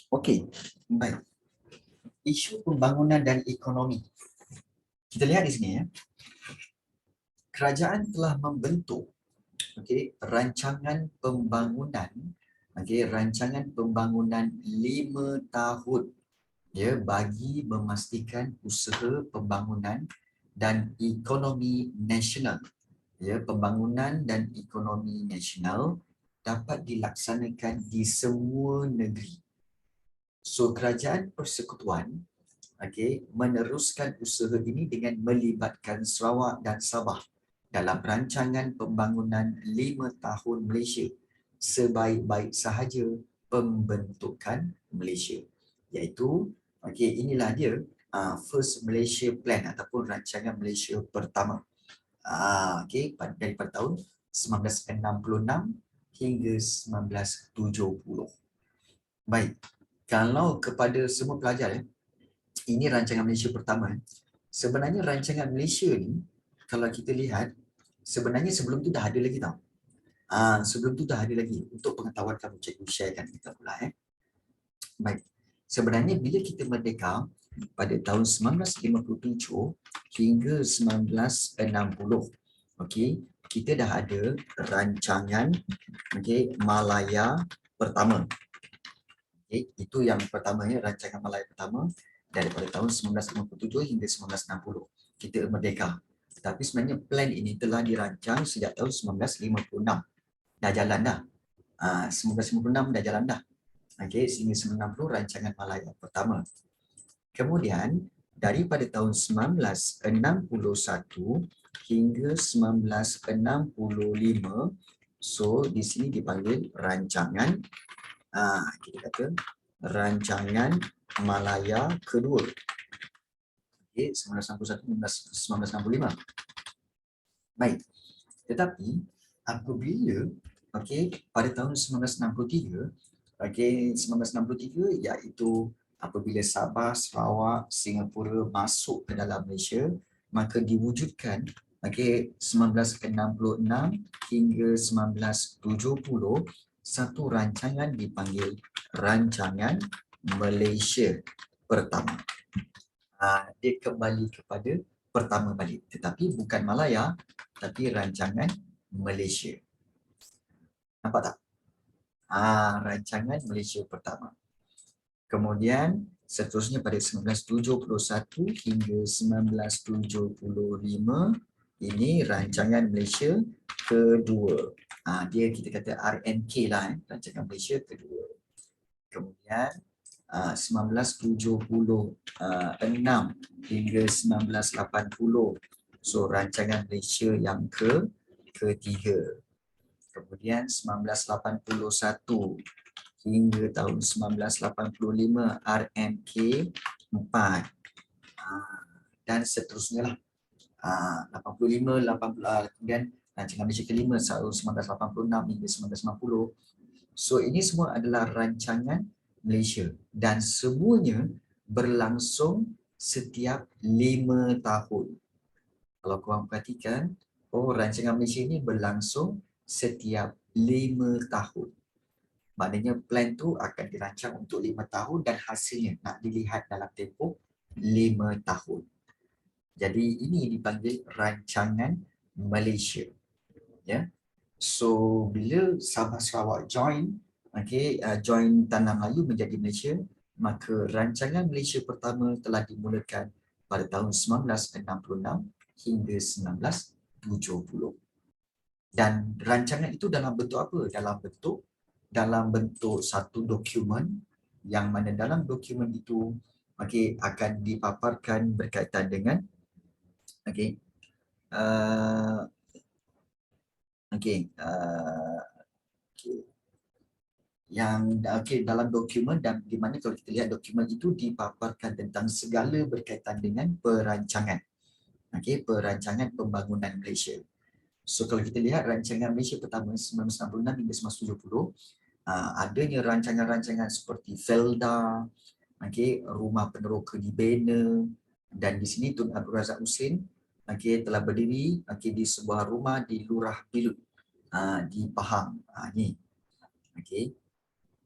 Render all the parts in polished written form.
Okey, baik. Isu pembangunan dan ekonomi. Kita lihat di sini ya. Kerajaan telah membentuk rancangan pembangunan, rancangan pembangunan 5 tahun ya bagi memastikan usaha pembangunan dan ekonomi nasional. Ya, pembangunan dan ekonomi nasional dapat dilaksanakan di semua negeri. So, kerajaan persekutuan meneruskan usaha ini dengan melibatkan Sarawak dan Sabah dalam rancangan pembangunan 5 tahun Malaysia sebaik-baik sahaja pembentukan Malaysia, iaitu inilah dia First Malaysia Plan ataupun rancangan Malaysia pertama daripada tahun 1966 hingga 1970. Baik, kalau kepada semua pelajar ini rancangan Malaysia pertama. Sebenarnya rancangan Malaysia ni kalau kita lihat sebenarnya sebelum tu dah ada lagi tau. Sebelum tu dah ada lagi. Untuk pengetahuan kamu, cikgu sharekan kita pula. Baik. Sebenarnya bila kita merdeka pada tahun 1957 hingga 1960, kita dah ada rancangan Malaya pertama. Itu yang pertamanya, rancangan Malaya pertama daripada tahun 1957 hingga 1960. Kita merdeka. Tetapi sebenarnya plan ini telah dirancang sejak tahun 1956. Dah jalan dah. 1956 dah jalan dah. Sehingga 1960 rancangan Malaya pertama. Kemudian daripada tahun 1961 hingga 1965, so di sini dipanggil rancangan kita kata rancangan Malaya kedua. 1961-1965. Baik. Tetapi apabila pada tahun 1963, 1963 iaitu apabila Sabah, Sarawak, Singapura masuk ke dalam Malaysia, maka diwujudkan 1966 hingga 1970 satu rancangan dipanggil Rancangan Malaysia Pertama. Dia kembali kepada pertama balik, tetapi bukan Malaya, tapi rancangan Malaysia. Nampak tak? Rancangan Malaysia pertama. Kemudian seterusnya pada 1971 hingga 1975, ini rancangan Malaysia kedua. Dia kita kata RMK lah, rancangan Malaysia kedua. Kemudian 1976 hingga 1980, so rancangan Malaysia yang ketiga. Kemudian 1981 hingga tahun 1985 RMK 4 dan seterusnya lah. 85, 80, kemudian rancangan Malaysia kelima tahun 1986 hingga 1990. So ini semua adalah rancangan Malaysia dan semuanya berlangsung setiap 5 tahun. Kalau korang perhatikan, rancangan Malaysia ini berlangsung setiap 5 tahun. Maknanya plan tu akan dirancang untuk 5 tahun dan hasilnya nak dilihat dalam tempoh 5 tahun. Jadi ini dipanggil rancangan Malaysia. Ya. So bila Sabah Sarawak join Tanah Melayu menjadi Malaysia, maka rancangan Malaysia pertama telah dimulakan pada tahun 1966 hingga 1970. Dan rancangan itu dalam bentuk apa? Dalam bentuk satu dokumen, yang mana dalam dokumen itu akan dipaparkan berkaitan dengan dalam dokumen, dan di mana kalau kita lihat dokumen itu dipaparkan tentang segala berkaitan dengan perancangan perancangan pembangunan Malaysia. So kalau kita lihat rancangan Malaysia pertama 1966 hingga 1970, adanya rancangan-rancangan seperti Felda, rumah peneroka dibina, dan di sini Tun Abdul Razak Husin telah berdiri di sebuah rumah di Lurah Bilut di Pahang. Ni.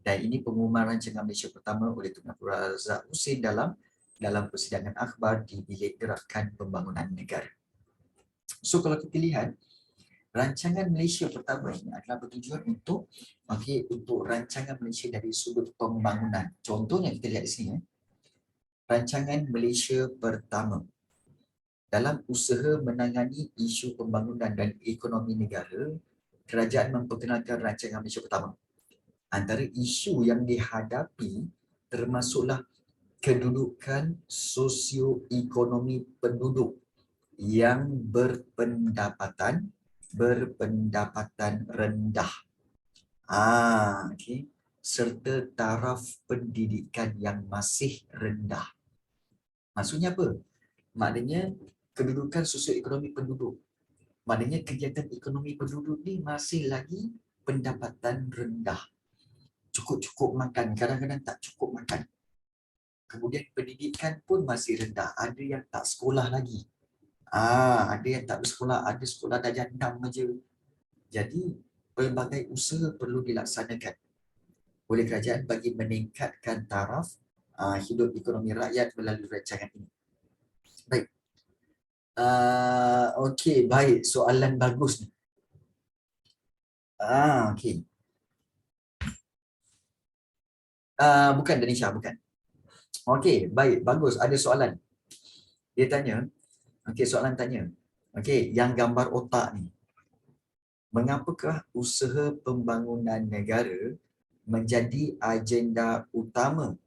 Dan ini pengumuman rancangan Malaysia pertama oleh Tun Abdul Razak Husin dalam persidangan akhbar di Bilik Gerakan Pembangunan Negara. So kalau kita lihat, rancangan Malaysia pertama ini adalah bertujuan untuk untuk rancangan Malaysia dari sudut pembangunan. Contohnya kita lihat di sini, rancangan Malaysia pertama dalam usaha menangani isu pembangunan dan ekonomi negara, kerajaan memperkenalkan rancangan Malaysia pertama. Antara isu yang dihadapi termasuklah kedudukan sosioekonomi penduduk yang berpendapatan rendah. Serta taraf pendidikan yang masih rendah. Maksudnya apa? Maknanya kedudukan sosioekonomi penduduk. Maknanya kegiatan ekonomi penduduk ni masih lagi pendapatan rendah. Cukup-cukup makan, kadang-kadang tak cukup makan. Kemudian pendidikan pun masih rendah. Ada yang tak sekolah lagi. Ada yang tak bersekolah, ada sekolah darjah 6 saja. Jadi, pelbagai usaha perlu dilaksanakan oleh kerajaan bagi meningkatkan taraf hidup ekonomi rakyat melalui rancangan ini. Baik. Okey, baik. Soalan bagus ni. Okey. Bukan Danisha, bukan. Okey, baik. Bagus. Ada soalan. Dia tanya. Okey, soalan tanya. Okey, yang gambar otak ni. Mengapakah usaha pembangunan negara menjadi agenda utama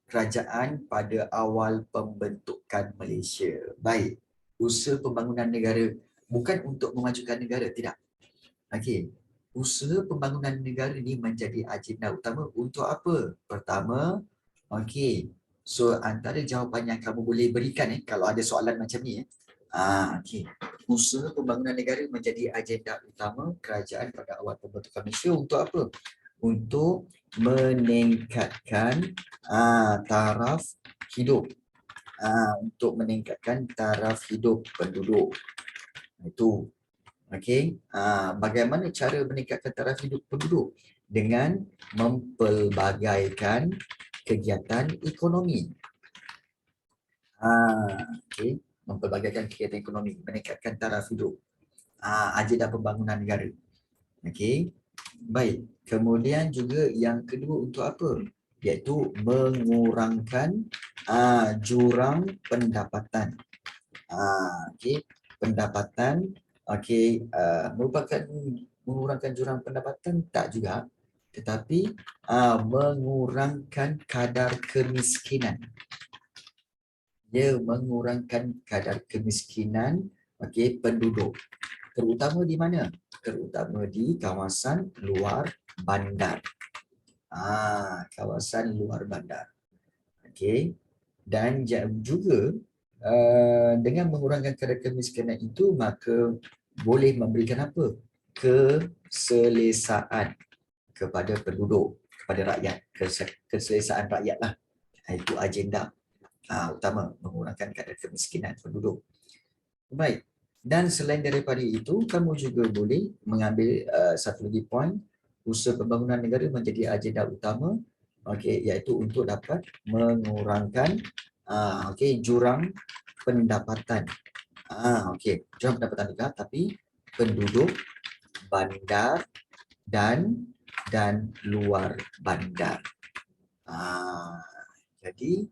kerajaan pada awal pembentukan Malaysia? Baik. Usaha pembangunan negara bukan untuk memajukan negara, tidak. Okey. Usaha pembangunan negara ni menjadi agenda utama untuk apa? Pertama, okey. So antara jawapan yang kamu boleh berikan kalau ada soalan macam ni okey. Usaha pembangunan negara menjadi agenda utama kerajaan pada awal pembentukan Malaysia untuk apa? Untuk meningkatkan taraf hidup. Untuk meningkatkan taraf hidup penduduk. Itu. Okey. Bagaimana cara meningkatkan taraf hidup penduduk? Dengan mempelbagaikan kegiatan ekonomi. Okey. Mempelbagaikan kegiatan ekonomi, meningkatkan taraf hidup. Agenda pembangunan negara. Okey. Baik. Kemudian juga yang kedua untuk apa? Iaitu mengurangkan jurang pendapatan. Okey. Pendapatan merupakan mengurangkan jurang pendapatan tak juga, tetapi mengurangkan kadar kemiskinan. Dia mengurangkan kadar kemiskinan penduduk. Terutama di mana? Terutama di kawasan luar bandar. Kawasan luar bandar. Okey. Dan juga dengan mengurangkan kadar kemiskinan itu, maka boleh memberikan apa? Keselesaan kepada penduduk, kepada rakyat. Keselesaan rakyat lah. Itu agenda utama, mengurangkan kadar kemiskinan penduduk. Baik. Dan selain daripada itu, kamu juga boleh mengambil satu lagi poin, usaha pembangunan negara menjadi agenda utama, iaitu untuk dapat mengurangkan jurang pendapatan. Jurang pendapatan juga, tapi penduduk bandar dan luar bandar. Jadi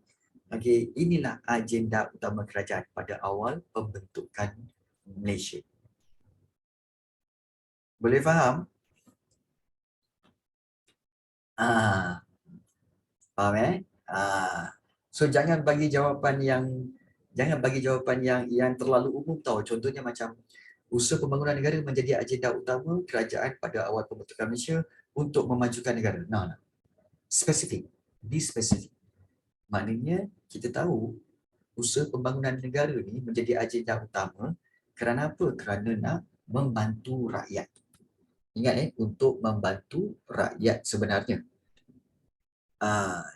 inilah agenda utama kerajaan pada awal pembentukan Malaysia. Boleh faham? Faham So jangan bagi jawapan yang terlalu umum tau. Contohnya macam usaha pembangunan negara menjadi agenda utama kerajaan pada awal pembentukan Malaysia untuk memajukan negara. Nah. Spesifik. Be spesifik. Maknanya kita tahu usaha pembangunan negara ni menjadi agenda utama kerana apa? Kerana nak membantu rakyat. Ingat untuk membantu rakyat sebenarnya.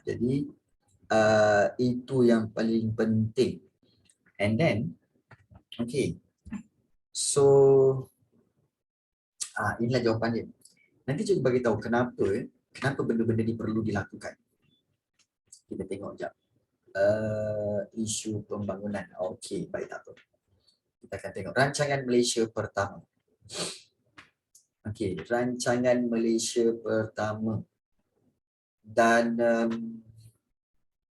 Jadi itu yang paling penting. And then, so inilah jawapan dia. Nanti juga bagi tahu kenapa Kenapa benda-benda ni perlu dilakukan? Kita tengok sekejap. Isu pembangunan. Okey, baik, tak apa. Kita akan tengok rancangan Malaysia pertama. Okey, rancangan Malaysia pertama. Dan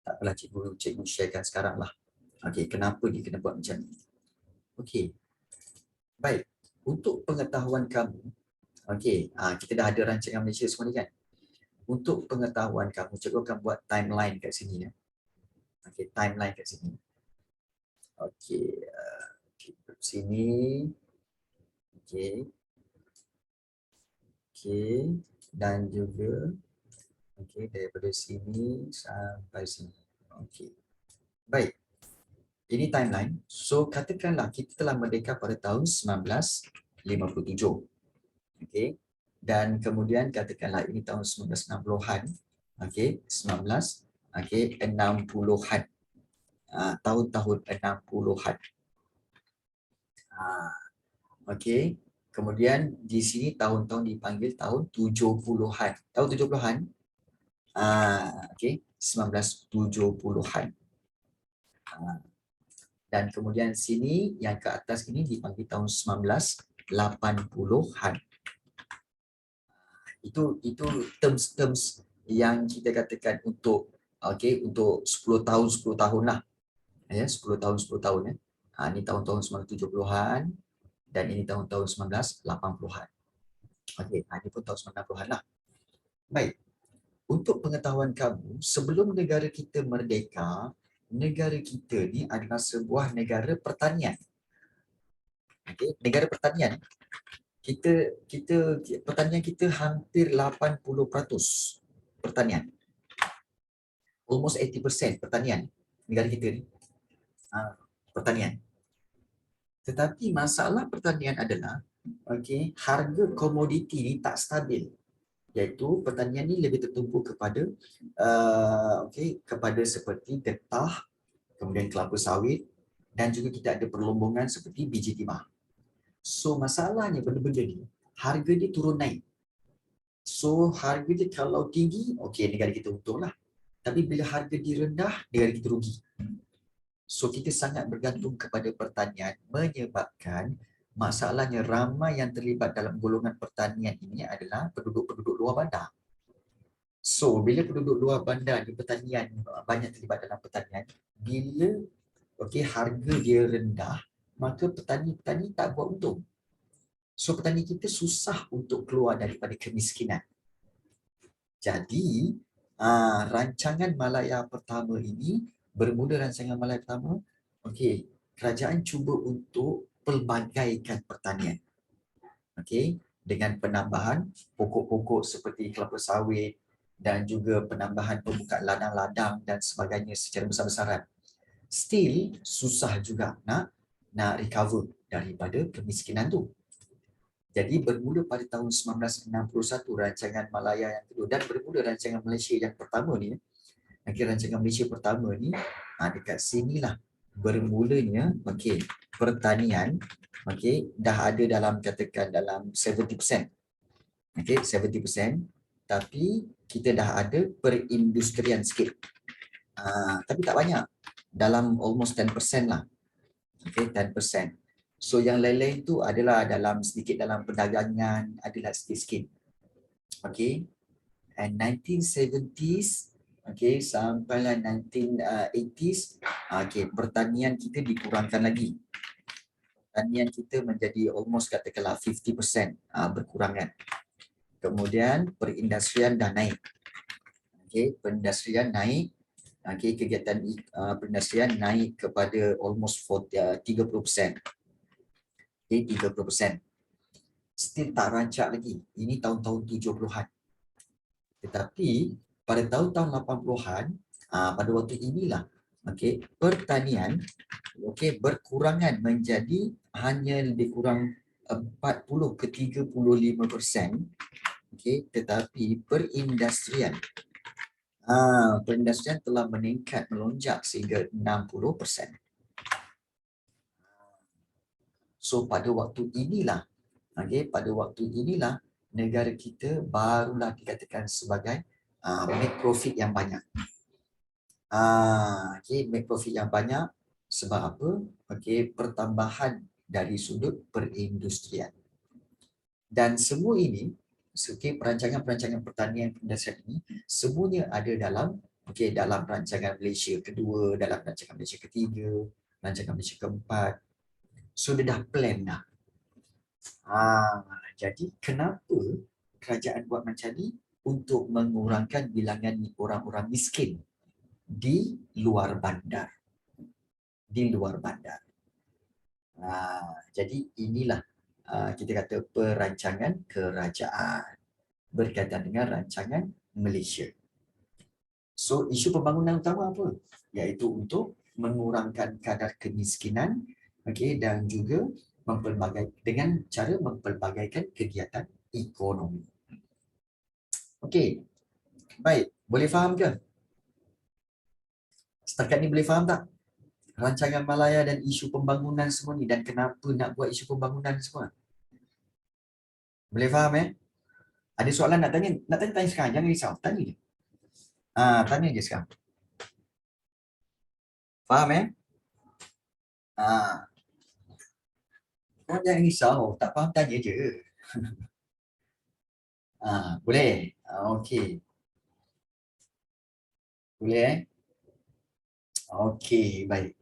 tak apalah, cikgu sharekan sekarang lah. Okey, kenapa dia kena buat macam ni? Okey, baik. Untuk pengetahuan kamu, okey, kita dah ada rancangan Malaysia semua ni kan? Untuk pengetahuan kamu, cikgu akan buat timeline kat sini ya. Okey, timeline kat sini. Okey, sini. Okey. Okey, dan juga okey daripada sini sampai sini. Okey. Baik. Ini timeline. So katakanlah kita telah merdeka pada tahun 1957. Okey. Dan kemudian katakanlah ini tahun 1960-an. Okey, 60-an. Tahun-tahun 60-an. Okey. Kemudian di sini tahun-tahun dipanggil tahun 70-an. Tahun 70-an? Okey, 1970-an. Dan kemudian sini yang ke atas ini dipanggil tahun 1980-an. Itu terms-terms yang kita katakan untuk untuk 10 tahun lah. Ya, 10 tahun ya. Ini tahun-tahun 1970-an dan ini tahun-tahun 1980-an. Okey, ini pun tahun 90-an lah. Baik. Untuk pengetahuan kamu, sebelum negara kita merdeka, negara kita ni adalah sebuah negara pertanian. Okey, negara pertanian. Pertanian kita hampir 80% pertanian. Almost 80% pertanian negara kita ni. Pertanian. Tetapi masalah pertanian adalah harga komoditi ni tak stabil. Iaitu pertanian ni lebih tertumpu kepada kepada seperti getah, kemudian kelapa sawit dan juga kita ada perlombongan seperti biji timah. So masalahnya benda-benda ni harga dia turun naik. So harga dia kalau tinggi, negara kita untunglah. Tapi bila harga dia rendah, negara kita rugi. So kita sangat bergantung kepada pertanian menyebabkan masalahnya ramai yang terlibat dalam golongan pertanian ini adalah penduduk-penduduk luar bandar. So bila penduduk luar bandar di pertanian banyak terlibat dalam pertanian, bila harga dia rendah, maka petani-petani tak buat untung. So petani kita susah untuk keluar daripada kemiskinan. Jadi rancangan Malaya pertama ini, bermula rancangan Malaya pertama, kerajaan cuba untuk pelbagaikan pertanian. Dengan penambahan pokok-pokok seperti kelapa sawit dan juga penambahan pembukaan ladang-ladang dan sebagainya secara besar-besaran. Still susah juga nak recover daripada kemiskinan tu. Jadi bermula pada tahun 1961 rancangan Malaya yang kedua dan bermula rancangan Malaysia yang pertama ni. Rancangan Malaysia pertama ni dekat sinilah bermulanya pertanian dah ada dalam katakan dalam 70%. 70%, tapi kita dah ada perindustrian sikit. Tapi tak banyak. Dalam almost 10% lah. 10%. So yang lain-lain tu adalah sedikit dalam perdagangan, adalah sikit-sikit. And 1970s sampailah 1980s pertanian kita dikurangkan lagi. Pertanian kita menjadi almost katakanlah 50% berkurangan. Kemudian perindustrian dah naik. Perindustrian naik. Kegiatan perindustrian naik kepada almost 30%. 30%. Still tak rancak lagi. Ini tahun-tahun 70-an. Tetapi pada tahun-tahun 80-an, pada waktu inilah pertanian berkurangan menjadi hanya lebih kurang 40 ke 35%. Tetapi perindustrian telah meningkat melonjak sehingga 60%. So pada waktu inilah negara kita barulah dikatakan sebagai make profit yang banyak. Okay, make profit yang banyak sebab apa? Okay, pertambahan dari sudut perindustrian. Dan semua ini, okay, perancangan-perancangan pertanian perdasar ini, semuanya ada dalam dalam rancangan Malaysia kedua, dalam rancangan Malaysia ketiga, rancangan Malaysia keempat. So, dia dah plan dah. Jadi, kenapa kerajaan buat macam ni? Untuk mengurangkan bilangan orang-orang miskin di luar bandar. Di luar bandar. Jadi inilah kita kata perancangan kerajaan berkaitan dengan rancangan Malaysia. So isu pembangunan utama apa? Iaitu untuk mengurangkan kadar kemiskinan, dan juga dengan cara mempelbagaikan kegiatan ekonomi. Okey. Baik, boleh faham ke? Setakat ni boleh faham tak? Rancangan Malaya dan isu pembangunan semua ni dan kenapa nak buat isu pembangunan semua? Boleh faham Ada soalan nak tanya? Nak tanya sekarang, jangan risau, tanya je. Tanya je sekarang. Faham jangan risau, tak faham tanya je. Boleh? Okey. Boleh Okey, baik.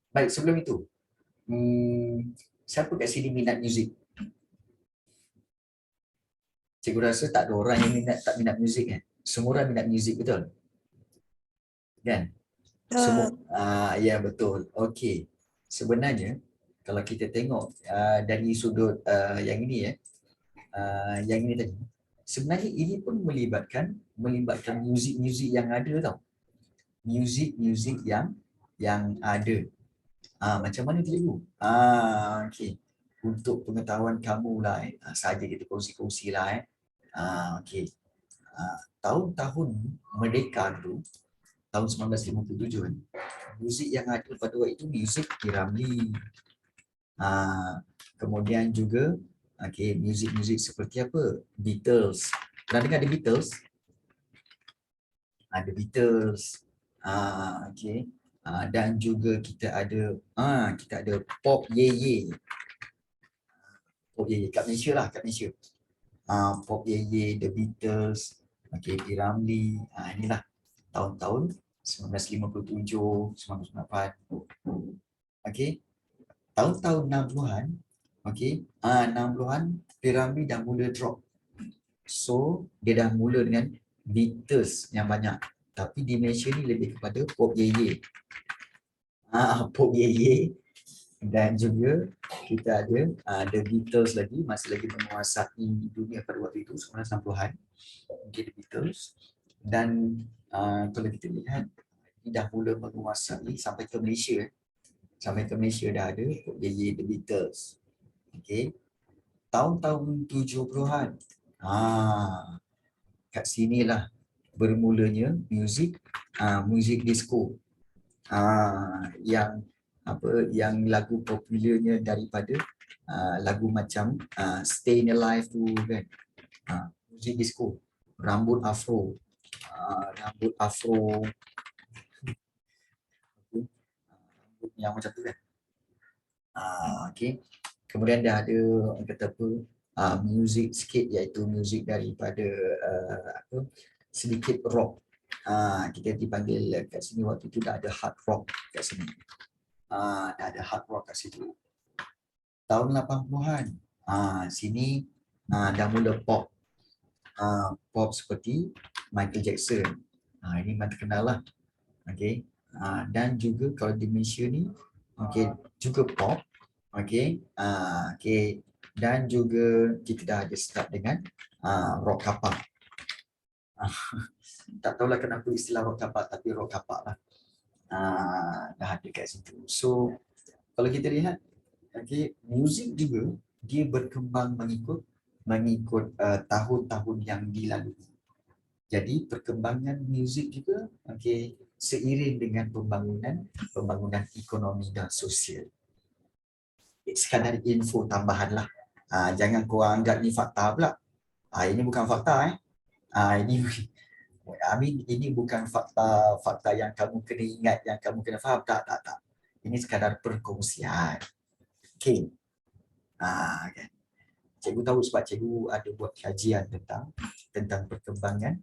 Baik, sebelum itu, siapa kat sini minat muzik? Cikgu rasa tak ada orang yang tak minat muzik Semua orang minat muzik, betul? Kan? Semua. Ya, betul. Okey. Sebenarnya kalau kita tengok dari sudut yang ini yang ini tadi, sebenarnya ini pun melibatkan muzik-muzik yang ada tau. Muzik-muzik yang ada. Macam mana cikgu? Okey. Untuk pengetahuan kamu lah saja kita kongsi-kongsi lah okey. Tahun-tahun merdeka dulu, tahun 1957 muzik yang ada pada waktu itu muzik P.Ramlee. Kemudian juga muzik-muzik seperti apa? Beatles. Pernah dengar The Beatles? The Beatles. Okey. Dan juga kita ada Pop Ye Ye. Pop Ye Ye kat Malaysia lah, kat Malaysia. Pop Ye Ye, The Beatles, P.Ramlee. Inilah tahun-tahun 1957, 1998. Okey. Tahun-tahun 60-an, 60-an P.Ramlee dah mula drop. So, dia dah mula dengan Beatles yang banyak. Tapi di Malaysia ni lebih kepada Pop Ye Ye. Pop Ye Ye. Dan juga kita ada The Beatles lagi, masih lagi menguasai dunia pada waktu itu, 1960-an. The Beatles. Dan kalau kita lihat, ini dah mula menguasai sampai ke Malaysia. Sampai ke Malaysia dah ada Pop Ye Ye, The Beatles. Tahun-tahun 70-an. Kat sinilah bermulanya muzik disco. Yang lagu popularnya daripada lagu macam Stayin' Alive tu kan. Muzik disco, rambut afro. Rambut yang macam tu kan. Kemudian dah ada orang kata apa, muzik sikit, iaitu muzik daripada sedikit rock. Kita dipanggil kat sini waktu tu dah ada hard rock kat sini. Dah ada hard rock kat situ. Tahun 80-an, sini dah mula pop. Pop seperti Michael Jackson. Ini memang terkenal lah. Dan juga kalau di Malaysia ni, juga pop. Dan juga kita dah ada start dengan rock kapak. Tak tahulah kenapa istilah rock kapak, tapi rock kapak lah. Dah ada kat situ. So kalau kita lihat, muzik juga dia berkembang mengikut tahun-tahun yang dilalui. Jadi perkembangan muzik juga seiring dengan pembangunan ekonomi dan sosial. Sekadar info tambahan lah. Jangan korang anggap ni fakta pula. Ini bukan fakta ini ini bukan fakta yang kamu kena ingat, yang kamu kena faham. Tak. Ini sekadar perkongsian. Okey. Kan. Cikgu tahu sebab cikgu ada buat kajian tentang perkembangan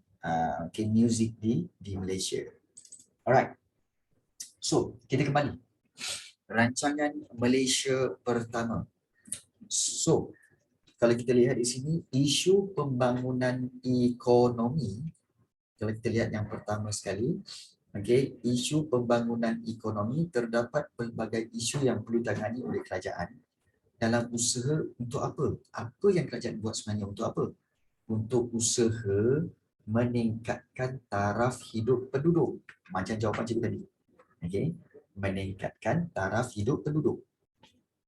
muzik di Malaysia. Alright. So, kita kembali. Rancangan Malaysia pertama. So, kalau kita lihat di sini, isu pembangunan ekonomi, kalau kita lihat yang pertama sekali, isu pembangunan ekonomi, terdapat pelbagai isu yang perlu ditangani oleh kerajaan dalam usaha untuk apa? Apa yang kerajaan buat sebenarnya untuk apa? Untuk usaha meningkatkan taraf hidup penduduk. Macam jawapan cikgu tadi. Meningkatkan taraf hidup penduduk.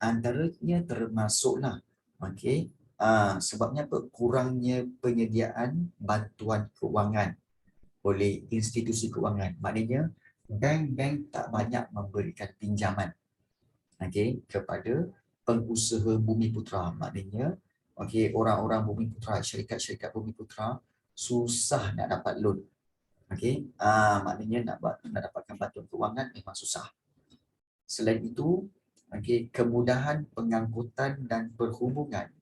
Antaranya termasuklah sebabnya apa? Kurangnya penyediaan bantuan kewangan oleh institusi kewangan. Maknanya bank-bank tak banyak memberikan pinjaman kepada pengusaha Bumiputera. Maknanya orang-orang Bumiputera, syarikat-syarikat Bumiputera susah nak dapat loan. Maknanya nak dapatkan bantuan kewangan memang susah. Selain itu, kemudahan pengangkutan dan perhubungan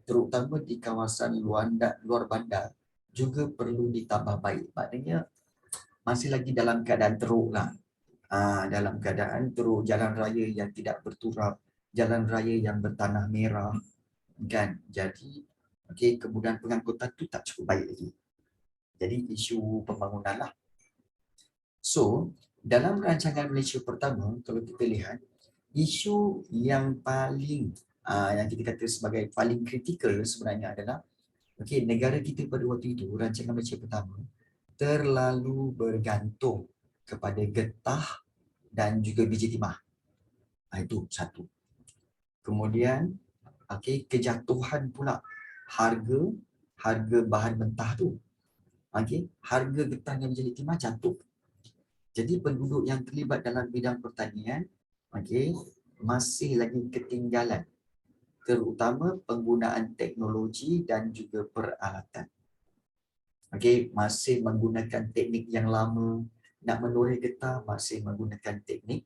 terutama di kawasan luar bandar juga perlu ditambah baik. Maknanya masih lagi dalam keadaan teruk lah. Dalam keadaan teruk, jalan raya yang tidak berturap, jalan raya yang bertanah merah, kan. Jadi kemudahan pengangkutan tu tak cukup baik lagi. Jadi isu pembangunan lah. So, dalam rancangan Malaysia pertama, kalau kita lihat, isu yang paling yang kita kata sebagai paling kritikal sebenarnya adalah negara kita pada waktu itu, rancangan Malaysia pertama, terlalu bergantung kepada getah dan juga biji timah. Itu satu. Kemudian kejatuhan pula harga bahan mentah tu. Harga getah dan biji timah jatuh. Jadi penduduk yang terlibat dalam bidang pertanian masih lagi ketinggalan, terutama penggunaan teknologi dan juga peralatan. Masih menggunakan teknik yang lama, nak menoreh getah masih menggunakan teknik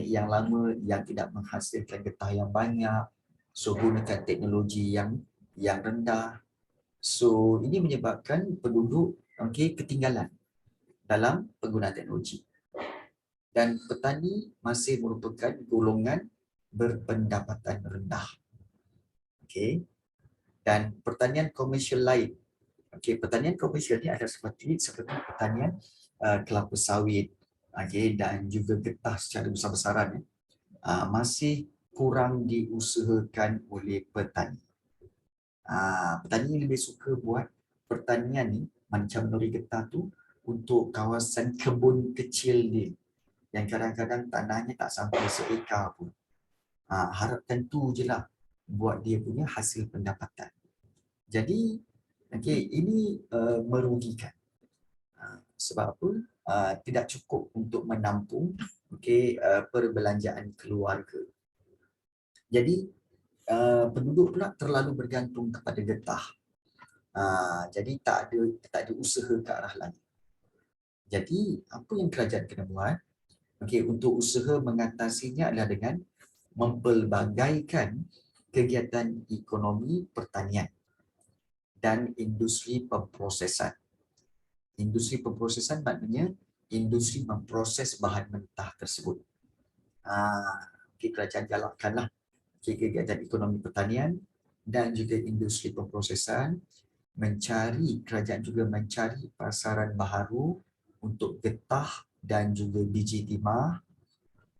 yang lama yang tidak menghasilkan getah yang banyak. So gunakan teknologi yang rendah. So ini menyebabkan penduduk ketinggalan dalam penggunaan teknologi. Dan petani masih merupakan golongan berpendapatan rendah. Dan pertanian komersial lain. Pertanian komersial ni ada seperti pertanian kelapa sawit dan juga getah secara besar-besaran masih kurang diusahakan oleh petani. Petani lebih suka buat pertanian ni macam menoreh getah tu untuk kawasan kebun kecil dia, yang kadang-kadang tanahnya tak sampai seekar pun. Harapkan tu je lah buat dia punya hasil pendapatan. Jadi, ini merugikan. Sebab apa? Tidak cukup untuk menampung perbelanjaan keluarga. Jadi, penduduk pula terlalu bergantung kepada getah. Jadi, tak ada usaha ke arah lain. Jadi, apa yang kerajaan kena buat? Untuk usaha mengatasinya adalah dengan mempelbagaikan kegiatan ekonomi pertanian dan industri pemprosesan. Industri pemprosesan maknanya industri memproses bahan mentah tersebut. Kerajaan galakkanlah kegiatan ekonomi pertanian dan juga industri pemprosesan, kerajaan juga mencari pasaran baharu untuk getah dan juga biji timah,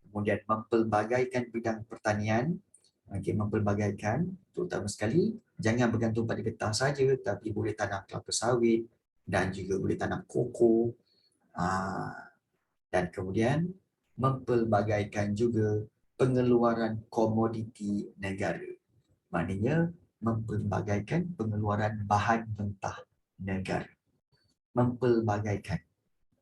kemudian mempelbagaikan bidang pertanian, mempelbagaikan terutama sekali jangan bergantung pada getah saja, tapi boleh tanam kelapa sawit dan juga boleh tanam koko, dan kemudian mempelbagaikan juga pengeluaran komoditi negara. Maknanya mempelbagaikan pengeluaran bahan mentah negara. Mempelbagaikan.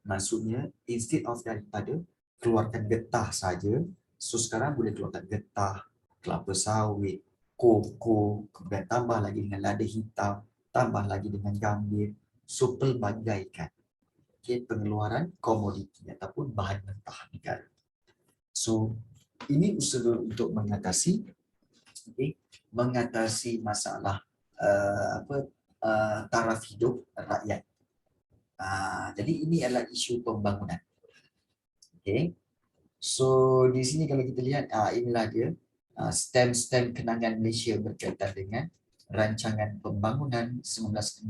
Maksudnya, instead of daripada keluarkan getah saja, so sekarang boleh keluarkan getah, kelapa sawit, koko, kemudian tambah lagi dengan lada hitam, tambah lagi dengan gambir. So pelbagaikan pengeluaran komoditi ataupun bahan mentah negara. So ini usaha untuk mengatasi masalah taraf hidup rakyat. Jadi ini adalah isu pembangunan. Okay. So di sini kalau kita lihat inilah dia stem kenangan Malaysia berkaitan dengan rancangan pembangunan 1966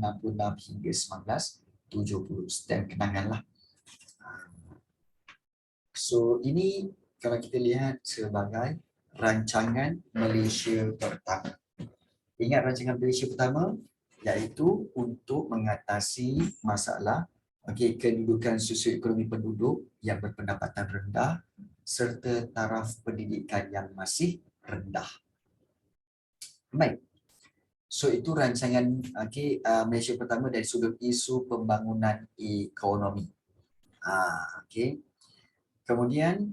hingga 1970. Stem kenangan lah. So ini kalau kita lihat sebagai rancangan Malaysia pertama. Ingat rancangan Malaysia pertama iaitu untuk mengatasi masalah kedudukan sosioekonomi penduduk yang berpendapatan rendah serta taraf pendidikan yang masih rendah. Baik. So itu rancangan Malaysia pertama dari sudut isu pembangunan ekonomi. Kemudian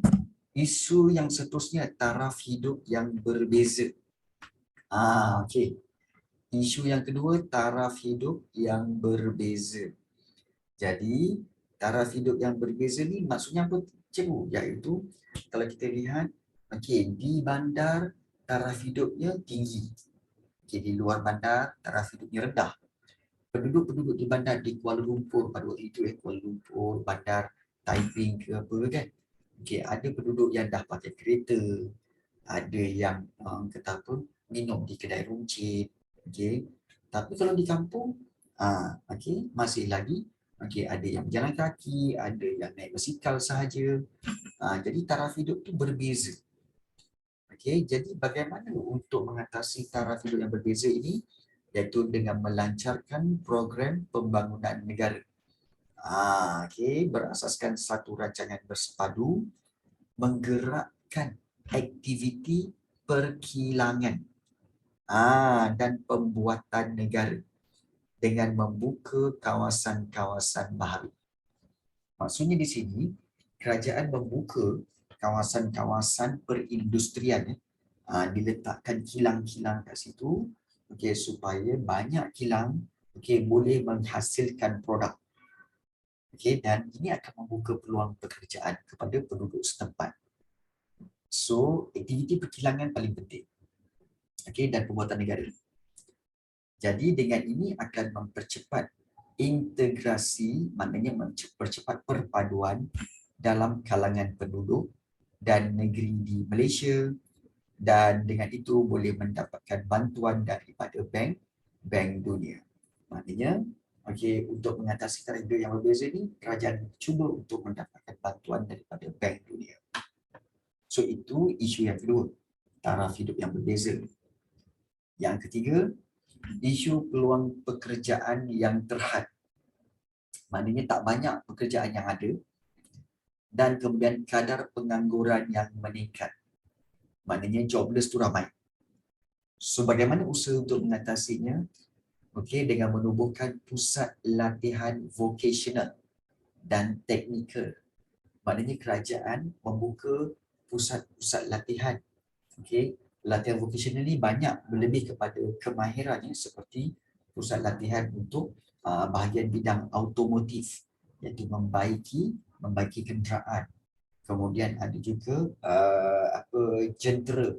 isu yang seterusnya taraf hidup yang berbeza. Isu yang kedua taraf hidup yang berbeza. Jadi taraf hidup yang berbeza ni maksudnya apa cikgu? Iaitu kalau kita lihat di bandar taraf hidupnya tinggi. Di luar bandar taraf hidupnya rendah. Penduduk-penduduk di bandar di Kuala Lumpur pada waktu itu Kuala Lumpur, bandar Taiping ke apa kan. Ada penduduk yang dah pakai kereta, ada yang kata apa minum di kedai runcit. Tapi kalau di kampung masih lagi ada yang berjalan kaki, ada yang naik basikal sahaja. Jadi taraf hidup tu berbeza. Jadi bagaimana untuk mengatasi taraf hidup yang berbeza ini? Iaitu dengan melancarkan program pembangunan negara. Berasaskan satu rancangan bersepadu menggerakkan aktiviti perkilangan dan pembuatan negara dengan membuka kawasan-kawasan baharu. Maksudnya di sini kerajaan membuka kawasan-kawasan perindustrian diletakkan kilang-kilang kat situ supaya banyak kilang boleh menghasilkan produk. Dan ini akan membuka peluang pekerjaan kepada penduduk setempat. So, aktiviti perkilangan paling penting. Dan pembuatan negara. Jadi dengan ini akan mempercepat integrasi, maknanya mempercepat perpaduan dalam kalangan penduduk dan negeri di Malaysia, dan dengan itu boleh mendapatkan bantuan daripada Bank Dunia. Maknanya untuk mengatasi taraf hidup yang berbeza ini, kerajaan cuba untuk mendapatkan bantuan daripada Bank Dunia. So itu isu yang kedua, taraf hidup yang berbeza. Yang ketiga, isu peluang pekerjaan yang terhad. Maknanya tak banyak pekerjaan yang ada dan kemudian kadar pengangguran yang meningkat. Maknanya jobless tu ramai. So bagaimana usaha untuk mengatasinya? Dengan menubuhkan pusat latihan vocational dan teknikal. Maknanya kerajaan membuka pusat-pusat latihan. Latihan vocational ni banyak lebih kepada kemahirannya, seperti pusat latihan untuk bahagian bidang automotif, iaitu membaiki kenderaan. Kemudian ada juga jentera.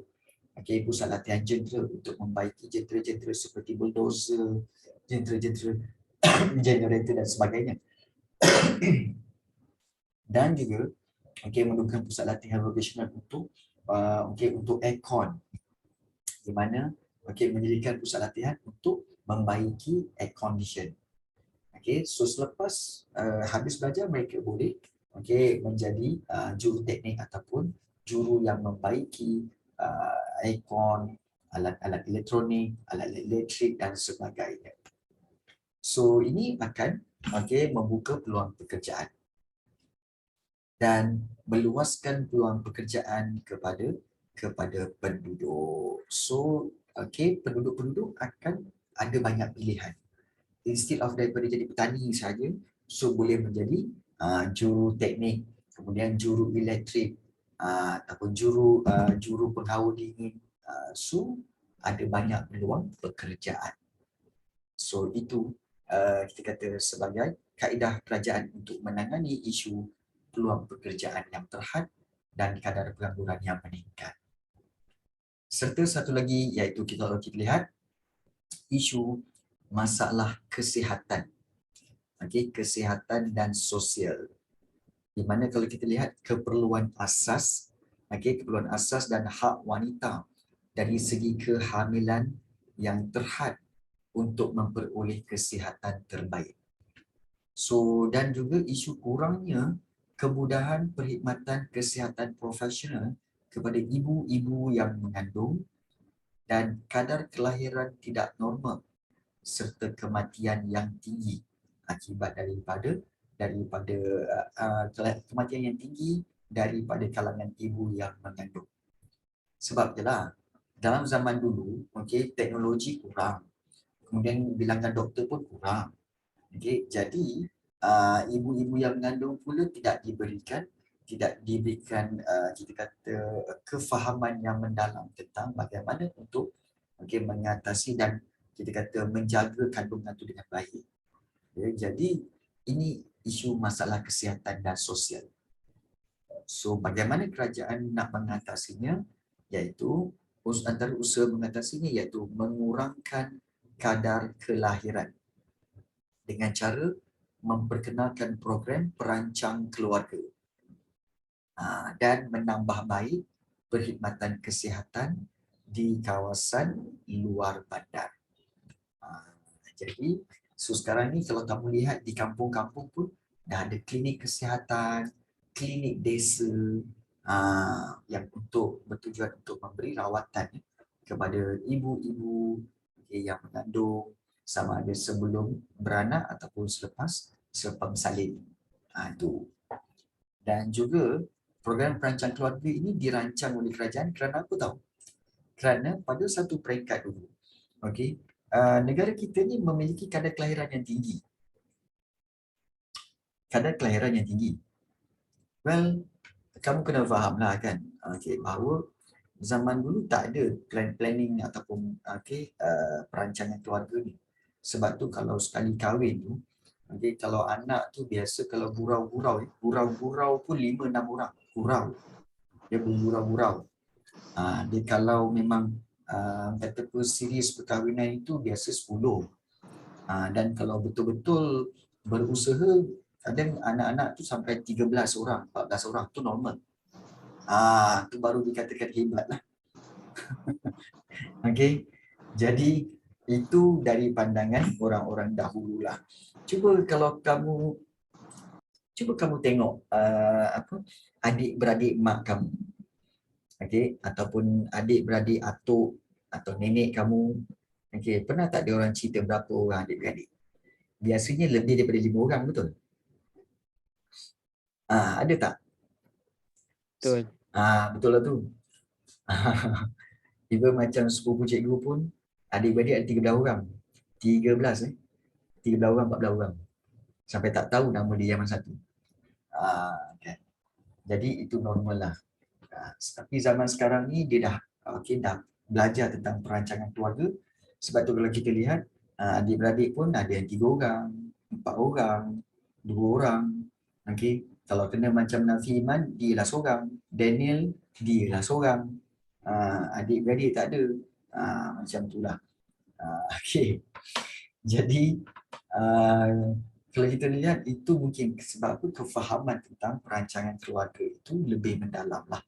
Pusat latihan jentera untuk membaiki jentera-jentera seperti bulldozer, jentera-jentera generator dan sebagainya. Dan juga menubuhkan pusat latihan vocational untuk aircon, di mana mendirikan pusat latihan untuk membaiki air condition. So selepas habis belajar, mereka boleh menjadi juru teknik ataupun juru yang membaiki aircon, alat-alat elektronik, alat-alat elektrik dan sebagainya. So ini akan membuka peluang pekerjaan dan meluaskan peluang pekerjaan kepada penduduk. So penduduk-penduduk akan ada banyak pilihan. Instead of daripada jadi petani saja, so boleh menjadi juru teknik, kemudian juru elektrik, ataupun juru penghawa dingin. So ada banyak peluang pekerjaan. So itu kita kata sebagai kaedah kerajaan untuk menangani isu peluang pekerjaan yang terhad dan kadar pengangguran yang meningkat. Serta satu lagi iaitu kalau kita lihat isu masalah kesihatan. Kesihatan dan sosial. Di mana kalau kita lihat keperluan asas, keperluan asas dan hak wanita dari segi kehamilan yang terhad untuk memperoleh kesihatan terbaik. So, dan juga isu kurangnya kemudahan perkhidmatan kesihatan profesional kepada ibu-ibu yang mengandung dan kadar kelahiran tidak normal serta kematian yang tinggi akibat daripada kematian yang tinggi daripada kalangan ibu yang mengandung. Sebab jelah dalam zaman dulu, teknologi kurang, kemudian bilangan doktor pun kurang. Jadi ibu-ibu yang mengandung pula tidak diberikan kita kata kefahaman yang mendalam tentang bagaimana untuk mengatasi dan kita kata menjaga kandungan itu dengan baik. Jadi ini isu masalah kesihatan dan sosial. So bagaimana kerajaan nak mengatasinya, iaitu antara usaha mengatasinya iaitu mengurangkan kadar kelahiran dengan cara memperkenalkan program perancang keluarga dan menambah baik perkhidmatan kesihatan di kawasan luar bandar. Jadi, sekarang ni kalau kamu lihat di kampung-kampung pun dah ada klinik kesihatan, klinik desa yang bertujuan untuk memberi rawatan kepada ibu-ibu yang mengandung sama ada sebelum beranak ataupun selepas pemsalin. Itu. Dan juga program perancang keluarga ini dirancang oleh kerajaan kerana apa tahu? Kerana pada satu peringkat dulu, negara kita ni memiliki kadar kelahiran yang tinggi. Kadar kelahiran yang tinggi. Well, kamu kena fahamlah kan, bahawa zaman dulu tak ada planning ataupun perancangan keluarga ni. Sebab tu kalau sekali kahwin tu, kalau anak tu biasa kalau gurau-gurau pun 5-6 orang gurau. Dia bergurau-gurau. Dia kalau memang kata series perkahwinan itu biasa 10. Dan kalau betul-betul berusaha, kadang anak-anak tu sampai 13 orang, 14 orang tu normal. Tu baru dikatakan hebat lah. Jadi itu dari pandangan orang-orang dahululah. Cuba kamu tengok adik-beradik mak kamu. Ataupun adik-beradik atuk atau nenek kamu. Pernah tak ada orang cerita berapa orang adik-beradik? Biasanya lebih daripada 5 orang, betul? Ada tak? Betul. Betul lah tu. Tiba macam sepupu cikgu pun adik-beradik ada 13 orang. 13 orang, 14 orang. Sampai tak tahu nama dia yang mana satu. Jadi itu normal lah. Tapi zaman sekarang ni dia dah belajar tentang perancangan keluarga. Sebab tu kalau kita lihat adik-beradik pun ada yang 3 orang, 4 orang, 2 orang. Kalau kena macam Nafi Iman, dia lah seorang. Daniel, dia lah seorang. Adik-beradik tak ada. Macam itulah. Jadi kalau kita lihat itu mungkin sebab apa kefahaman tentang perancangan keluarga itu lebih mendalam lah.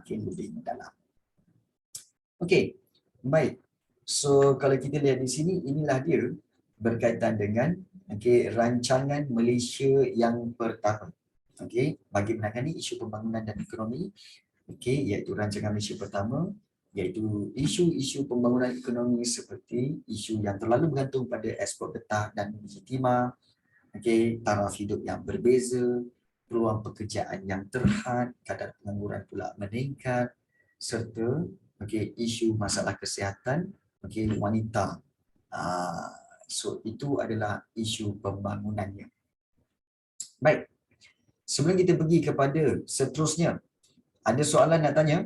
Lebih mendalam. Okey, baik. So kalau kita lihat di sini, inilah dia berkaitan dengan rancangan Malaysia yang pertama. Bagi menangani isu pembangunan dan ekonomi, iaitu rancangan Malaysia pertama, iaitu isu-isu pembangunan ekonomi seperti isu yang terlalu bergantung pada ekspor getah dan biji timah, taraf hidup yang berbeza, peluang pekerjaan yang terhad, kadar pengangguran pula meningkat, serta isu masalah kesihatan wanita. So itu adalah isu pembangunannya. Baik. Sebelum kita pergi kepada seterusnya, ada soalan nak tanya?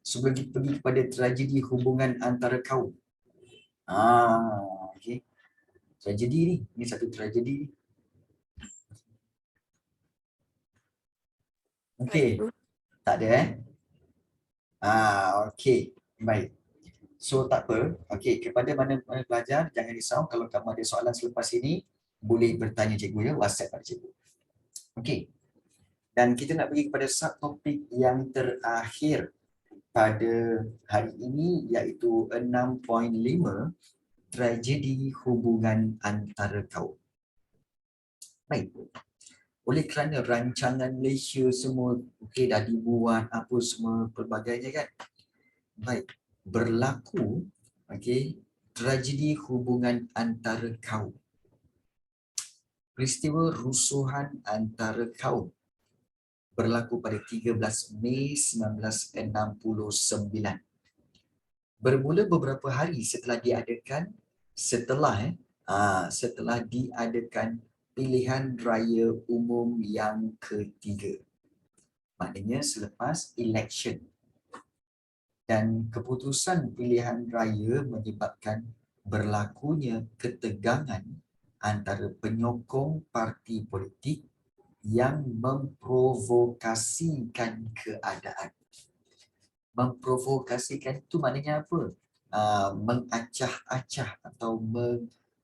Sebelum kita pergi kepada tragedi hubungan antara kaum. Okey. Tragedi ni satu tragedi. Okey, tak ada okey. Baik. So tak apa. Okey, kepada mana-mana pelajar jangan risau kalau kamu ada soalan selepas ini boleh bertanya cikgu ya, WhatsApp pada cikgu. Okey. Dan kita nak pergi kepada subtopik yang terakhir pada hari ini iaitu 6.5 tragedi hubungan antara kaum. Baik. Oleh kerana rancangan Malaysia semua dah dibuat apa semua pelbagainya kan. Baik, berlaku tragedi hubungan antara kaum. Peristiwa rusuhan antara kaum berlaku pada 13 Mei 1969. Bermula beberapa hari setelah diadakan pilihan raya umum yang ketiga. Maknanya selepas election. Dan keputusan pilihan raya menyebabkan berlakunya ketegangan antara penyokong parti politik yang memprovokasikan keadaan. Memprovokasikan itu maknanya apa? Mengacah-acah atau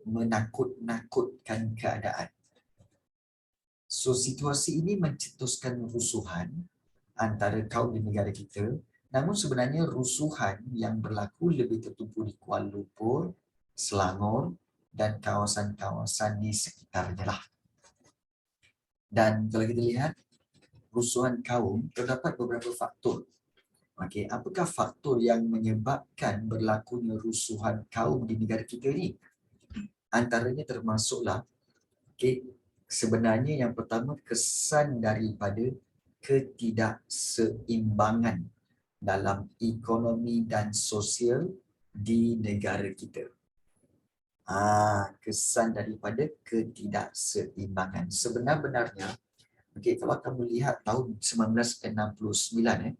menakut-nakutkan keadaan. So situasi ini mencetuskan rusuhan antara kaum di negara kita. Namun sebenarnya rusuhan yang berlaku lebih tertumpu di Kuala Lumpur, Selangor dan kawasan-kawasan di sekitarnya lah. Dan kalau kita lihat rusuhan kaum, terdapat beberapa faktor. Apakah faktor yang menyebabkan berlakunya rusuhan kaum di negara kita ni? Antaranya termasuklah sebenarnya yang pertama kesan daripada ketidakseimbangan dalam ekonomi dan sosial di negara kita. Kesan daripada ketidakseimbangan. Sebenar-benarnya, kalau kamu lihat tahun 1969,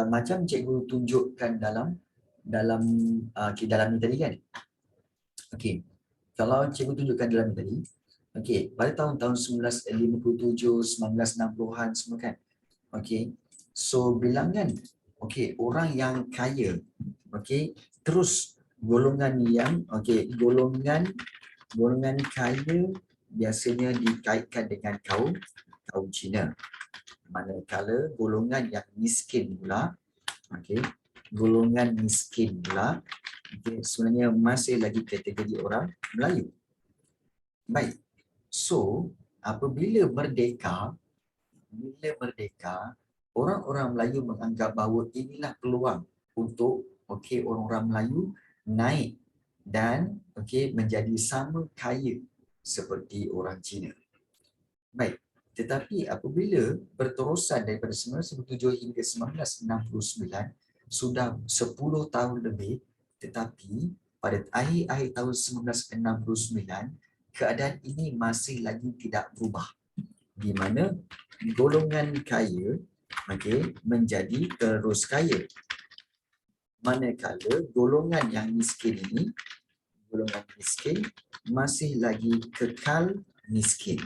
macam cikgu tunjukkan dalam ni tadi kan. Kalau cikgu tunjukkan dalam ni tadi, pada tahun-tahun 1957, 1960-an semua kan. So bilangan orang yang kaya, terus golongan kaya biasanya dikaitkan dengan kaum Cina. Manakala golongan yang miskin pula, sebenarnya masih lagi kategori orang Melayu. Baik. So, apabila merdeka, orang-orang Melayu menganggap bahawa inilah peluang untuk orang-orang Melayu naik dan menjadi sama kaya seperti orang Cina. Baik, tetapi apabila berterusan daripada 1997 hingga 1969, sudah 10 tahun lebih, tetapi pada akhir-akhir tahun 1969, keadaan ini masih lagi tidak berubah. Di mana golongan kaya menjadi terus kaya. Manakala golongan yang miskin ini, masih lagi kekal miskin.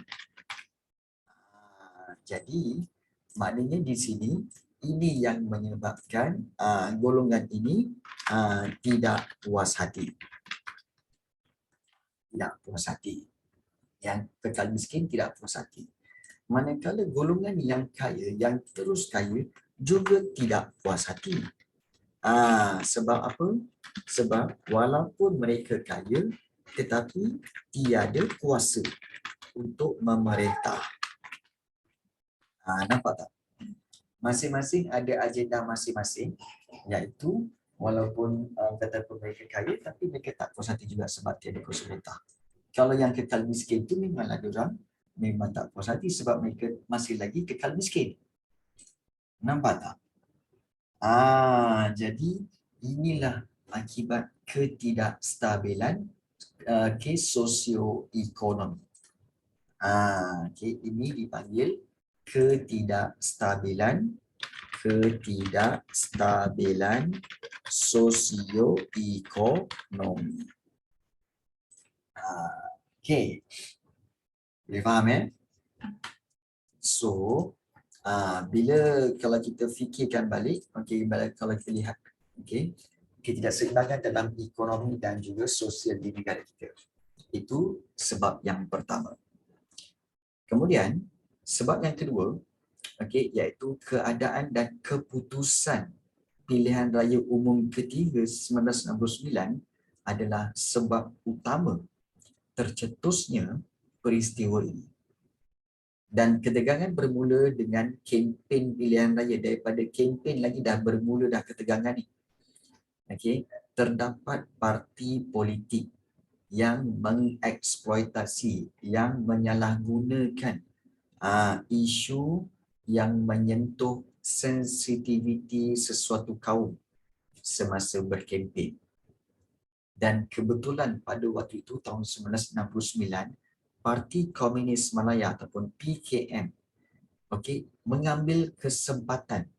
Jadi, maknanya di sini, ini yang menyebabkan golongan ini tidak puas hati. Yang kekal miskin tidak puas hati. Manakala golongan yang kaya, yang terus kaya, juga tidak puas hati. Sebab apa? Sebab walaupun mereka kaya, tetapi tiada kuasa untuk memerintah. Nampak tak? Masing-masing ada agenda masing-masing, iaitu walaupun katakan mereka kaya, tapi mereka tak puas hati juga sebab tiada kuasa memerintah. Kalau yang kekal miskin itu memanglah diorang memang tak puas hati sebab mereka masih lagi kekal miskin. Nampak tak? Jadi inilah akibat ketidakstabilan sosioekonomi. Ini dipanggil ketidakstabilan ketidakstabilan sosioekonomi. Okay. Boleh faham So, bila kalau kita fikirkan balik, kalau kita lihat, ketidakseimbangan dalam ekonomi dan juga sosial di negara kita. Itu sebab yang pertama. Kemudian, sebab yang kedua, iaitu keadaan dan keputusan pilihan raya umum ketiga 1969 adalah sebab utama tercetusnya peristiwa ini. Dan ketegangan bermula dengan kempen pilihan raya. Daripada kempen lagi dah bermula dah ketegangan ni. Terdapat parti politik yang mengeksploitasi, yang menyalahgunakan isu yang menyentuh sensitiviti sesuatu kaum semasa berkempen. Dan kebetulan pada waktu itu tahun 1969, Parti Komunis Malaya ataupun PKM mengambil kesempatan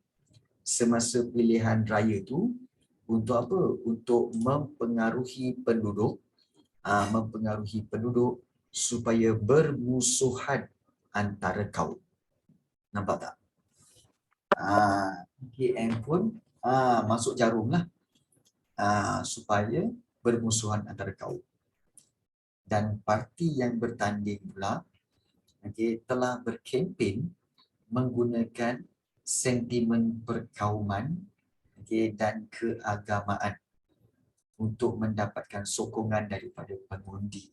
semasa pilihan raya itu untuk apa? Untuk mempengaruhi penduduk supaya bermusuhan antara kaum. Nampak tak? PKM pun masuk jarum lah supaya bermusuhan antara kaum. Dan parti yang bertanding pula telah berkempen menggunakan sentimen perkauman dan keagamaan untuk mendapatkan sokongan daripada pengundi.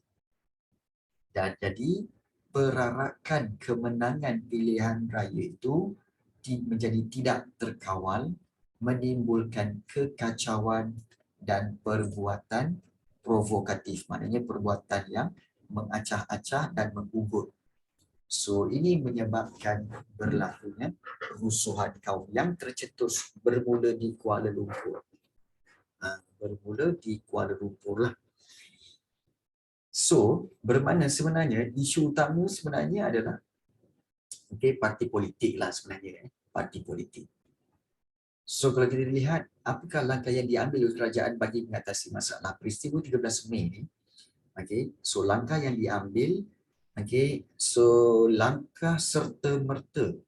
Dan jadi perarakan kemenangan pilihan raya itu menjadi tidak terkawal, menimbulkan kekacauan dan perbuatan provokatif, maknanya perbuatan yang mengacah-acah dan mengugut. So ini menyebabkan berlakunya kerusuhan kaum yang tercetus bermula di Kuala Lumpur. Lah. So bermakna sebenarnya isu utama sebenarnya adalah parti politik lah sebenarnya, parti politik. So kalau kita lihat apakah langkah yang diambil oleh kerajaan bagi mengatasi masalah peristiwa 13 Mei ni. So langkah yang diambil so langkah serta-merta.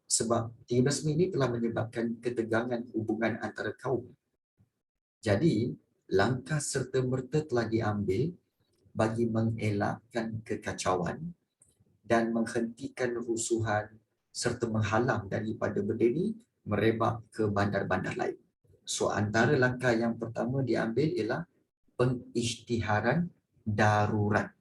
Sebab 13 Mei ini telah menyebabkan ketegangan hubungan antara kaum. Jadi langkah serta-merta telah diambil bagi mengelakkan kekacauan dan menghentikan rusuhan serta menghalang daripada benda ini merebak ke bandar-bandar lain. So antara langkah yang pertama diambil ialah pengisytiharan darurat.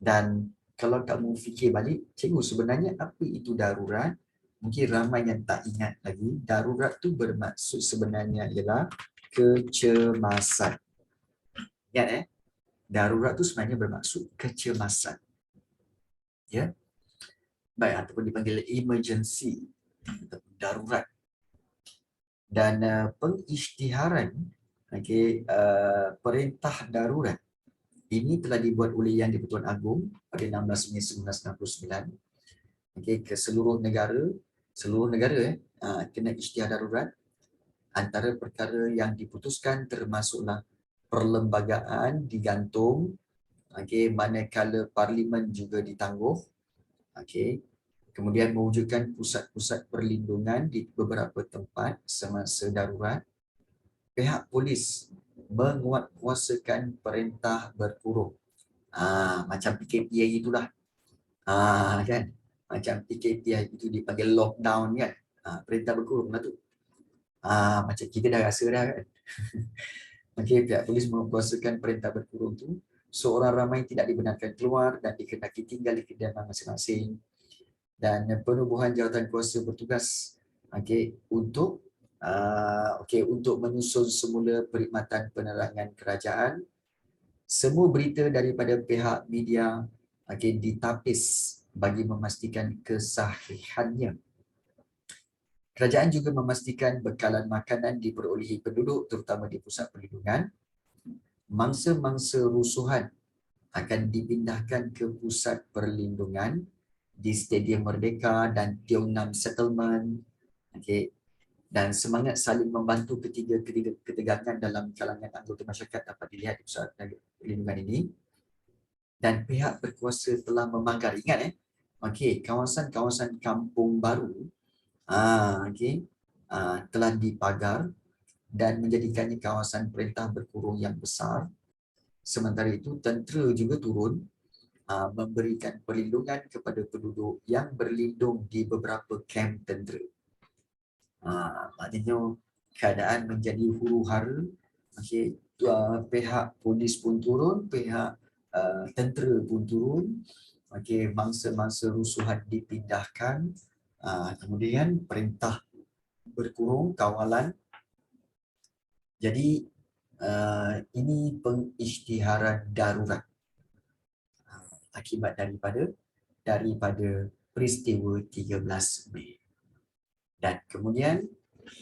Dan kalau kamu fikir balik, cikgu sebenarnya apa itu darurat? Mungkin ramai yang tak ingat lagi. Darurat tu bermaksud sebenarnya ialah kecemasan. Ingat darurat tu sebenarnya bermaksud kecemasan. Ya. Baik, ataupun dipanggil emergency, darurat. Dan pengisytiharan perintah darurat ini telah dibuat oleh Yang di-Pertuan Agong pada 16 Mei 1969 ke seluruh negara kena isytihar darurat. Antara perkara yang diputuskan termasuklah perlembagaan digantung, manakala parlimen juga ditangguh, kemudian mewujudkan pusat-pusat perlindungan di beberapa tempat semasa darurat. Pihak polis menguatkuasakan perintah berkurung. Macam PKP hari itulah. Kan? Macam PKP hari itu dipanggil lockdown kan. Perintah berkurung lah tu. Macam kita dah rasa dah kan. Pihak polis menguatkuasakan perintah berkurung tu. Seorang ramai tidak dibenarkan keluar dan dikendaki tinggal di kediaman masing-masing. Dan penubuhan jawatan kuasa bertugas untuk menyusun semula perkhidmatan penerangan kerajaan. Semua berita daripada pihak media ditapis bagi memastikan kesahihannya. Kerajaan juga memastikan bekalan makanan diperolehi penduduk terutama di pusat perlindungan. Mangsa-mangsa rusuhan akan dipindahkan ke pusat perlindungan di Stadium Merdeka dan Tiong Nam Settlement. Okey. Dan semangat saling membantu ketiga ketegangan dalam kalangan anggota masyarakat dapat dilihat di pusat perlindungan ini. Dan pihak berkuasa telah memanggar, ingat okey, kawasan-kawasan kampung baru okey, telah dipagar dan menjadikannya kawasan perintah berkurung yang besar. Sementara itu tentera juga turun memberikan perlindungan kepada penduduk yang berlindung di beberapa kamp tentera. Maknanya keadaan menjadi huru-hara. Okey, pihak polis pun turun, pihak tentera pun turun. Okey, mangsa-mangsa rusuhan dipindahkan. Kemudian perintah berkurung, kawalan. Jadi ini pengisytiharan darurat akibat daripada peristiwa 13 Mei. Dan kemudian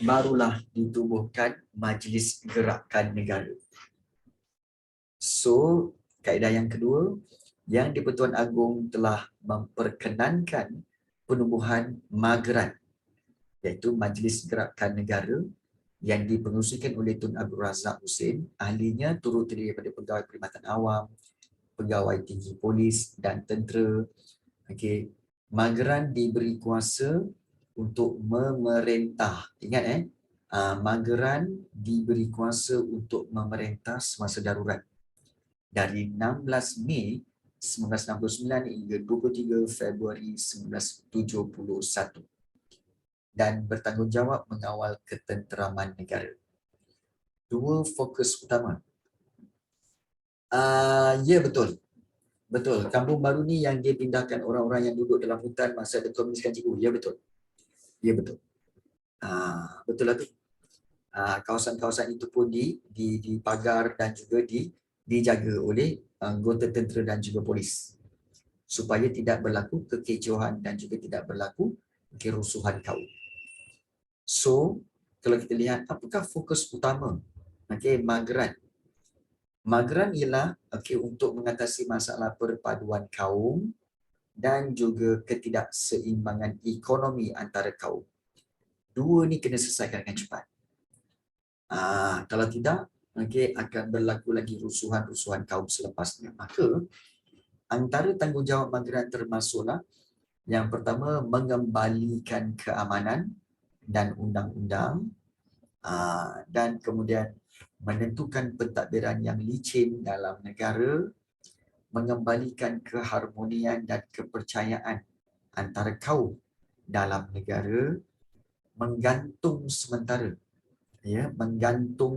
barulah ditubuhkan Majlis Gerakan Negara. So, kaedah yang kedua, yang di-Pertuan Agong telah memperkenankan penubuhan Mageran, iaitu Majlis Gerakan Negara yang dipengerusikan oleh Tun Abdul Razak Husin. Ahlinya turut terdiri daripada pegawai perkhidmatan awam, pegawai tinggi polis dan tentera. Okey, Mageran diberi kuasa untuk memerintah. Ingat Mageran diberi kuasa untuk memerintah semasa darurat dari 16 Mei 1969 hingga 23 Februari 1971 dan bertanggungjawab mengawal ketenteraman negara. Dua fokus utama. Ya, betul. Betul. Kampung baru ni yang dia pindahkan orang-orang yang duduk dalam hutan masa ada komuniskan cikgu. Ya, betul. Ya, betul. Betul lah tu. Kawasan-kawasan itu pun dipagar dan juga dijaga oleh anggota tentera dan juga polis supaya tidak berlaku kekecohan dan juga tidak berlaku kerusuhan kaum. So, kalau kita lihat apakah fokus utama Mageran. Mageran ialah untuk mengatasi masalah perpaduan kaum dan juga ketidakseimbangan ekonomi antara kaum. Dua ni kena selesaikan dengan cepat. Kalau tidak, akan berlaku lagi rusuhan-rusuhan kaum selepasnya. Maka antara tanggungjawab Mageran termasuklah yang pertama, mengembalikan keamanan dan undang-undang, dan kemudian menentukan pentadbiran yang licin dalam negara, mengembalikan keharmonian dan kepercayaan antara kaum dalam negara, menggantung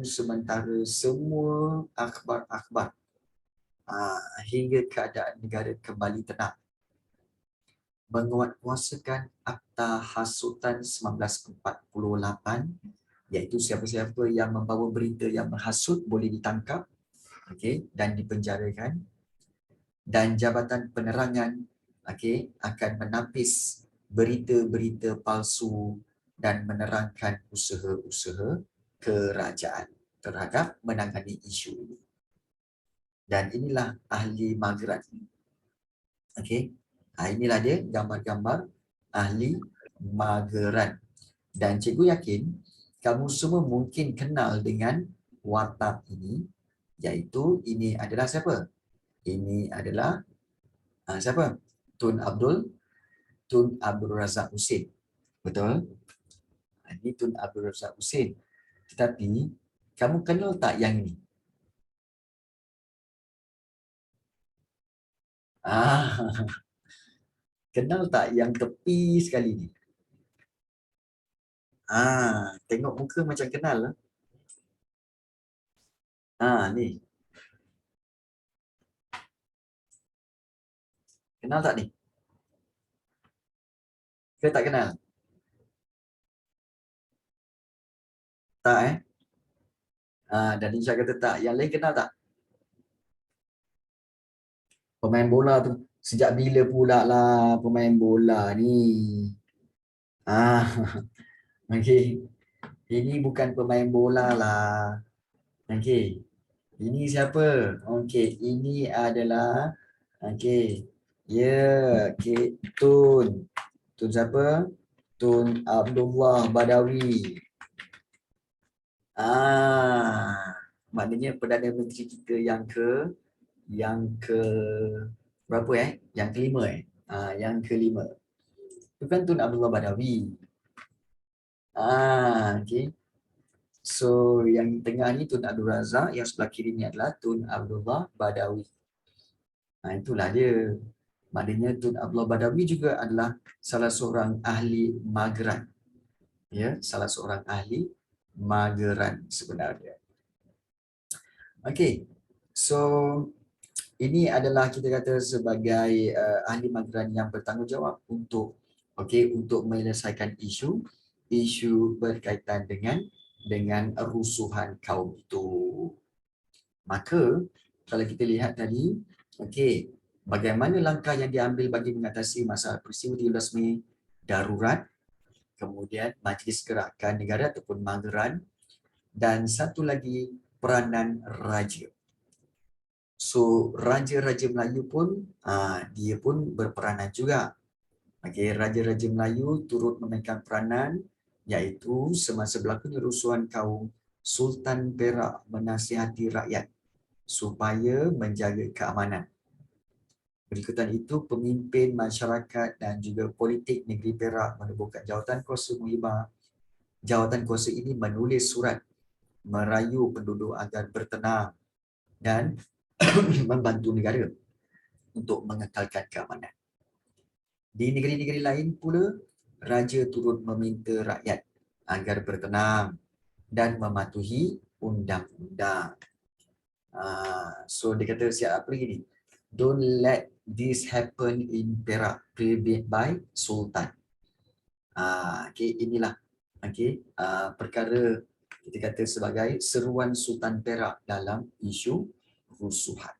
sementara semua akhbar-akhbar hingga keadaan negara kembali tenang, menguatkuasakan Akta Hasutan 1948, iaitu siapa-siapa yang membawa berita yang menghasut boleh ditangkap dan dipenjarakan, dan Jabatan Penerangan akan menapis berita-berita palsu dan menerangkan usaha-usaha kerajaan terhadap menangani isu ini. Dan inilah ahli Mageran. Inilah dia gambar-gambar ahli Mageran. Dan cikgu yakin kamu semua mungkin kenal dengan watak ini, iaitu ini adalah siapa? Ini adalah siapa? Tun Abdul Razak Husin. Betul? Ini Tun Abdul Razak Husin. Tetapi kamu kenal tak yang ini? Kenal tak yang tepi sekali ni? Tengok muka macam kenal lah. Ni. Kenal tak ni? Ke tak kenal? Tak dan Insya kata tak. Yang lain kenal tak? Pemain bola tu. Sejak bila pula lah pemain bola ni? Okey. Ini bukan pemain bola lah. Okey. Ini siapa? Okey, ini adalah Ya, okey. Tun. Tun siapa? Tun Abdullah Badawi. Maknanya Perdana Menteri kita yang ke berapa Yang kelima yang kelima. Itu kan Tun Abdullah Badawi. Okey. So yang tengah ni Tun Abdul Razak, yang sebelah kiri ni adalah Tun Abdullah Badawi. Itulah dia. Maknanya Tun Abdullah Badawi juga adalah salah seorang ahli mageran. Ya, salah seorang ahli mageran sebenarnya. Okey. So ini adalah kita kata sebagai ahli mageran yang bertanggungjawab untuk untuk menyelesaikan isu berkaitan dengan rusuhan kaum itu. Maka kalau kita lihat tadi, bagaimana langkah yang diambil bagi mengatasi masalah peristiwa 17 Mei darurat, kemudian Majlis Gerakan Negara ataupun mageran, dan satu lagi peranan raja. So raja-raja Melayu pun dia pun berperanan juga. Raja-raja Melayu turut memainkan peranan, iaitu semasa berlakunya rusuhan kaum, Sultan Perak menasihati rakyat supaya menjaga keamanan. Berikutan itu, pemimpin masyarakat dan juga politik negeri Perak menubuhkan jawatan kuasa muhibah. Jawatan kuasa ini menulis surat merayu penduduk agar bertenang dan membantu negara untuk mengekalkan keamanan. Di negeri-negeri lain pula, raja turut meminta rakyat agar bertenang dan mematuhi undang-undang. So dia kata siap apa lagi ni? Don't let this happen in Perak, prevailed by Sultan. Inilah perkara kita kata sebagai seruan Sultan Perak dalam isu rusuhan.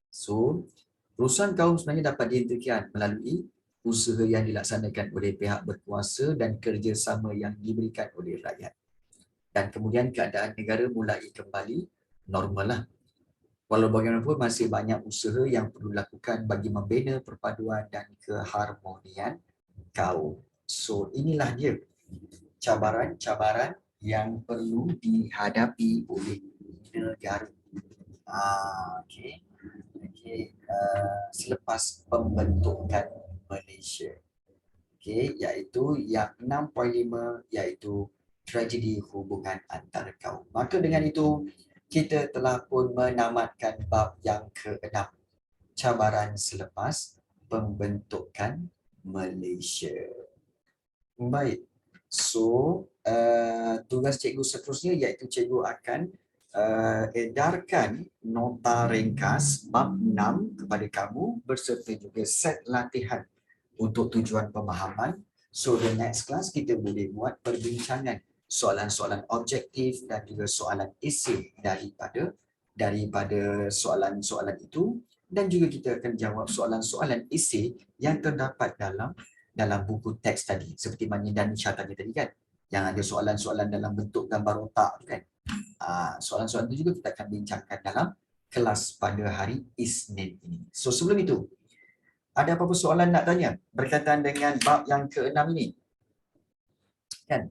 So, rusuhan kaum sebenarnya dapat dihentikan melalui usaha yang dilaksanakan oleh pihak berkuasa dan kerjasama yang diberikan oleh rakyat. Dan kemudian keadaan negara mulai kembali normal lah. Walau bagaimanapun masih banyak usaha yang perlu dilakukan bagi membina perpaduan dan keharmonian kaum. So inilah dia cabaran-cabaran yang perlu dihadapi oleh negara. Selepas pembentukan Malaysia. Iaitu yang 6.5 iaitu tragedi hubungan antara kaum. Maka dengan itu kita telah pun menamatkan bab yang ke-6, cabaran selepas pembentukan Malaysia. Baik. So, tugas cikgu seterusnya iaitu cikgu akan edarkan nota ringkas bab 6 kepada kamu berserta juga set latihan untuk tujuan pemahaman. So, the next class kita boleh buat perbincangan soalan-soalan objektif dan juga soalan esei daripada soalan-soalan itu, dan juga kita akan jawab soalan-soalan esei yang terdapat dalam buku teks tadi, seperti mana Danisha tanya tadi kan, yang ada soalan-soalan dalam bentuk gambar otak kan. Soalan-soalan itu juga kita akan bincangkan dalam kelas pada hari Isnin ini. So sebelum itu, ada apa-apa soalan nak tanya berkaitan dengan bab yang ke-6 ini? Kan?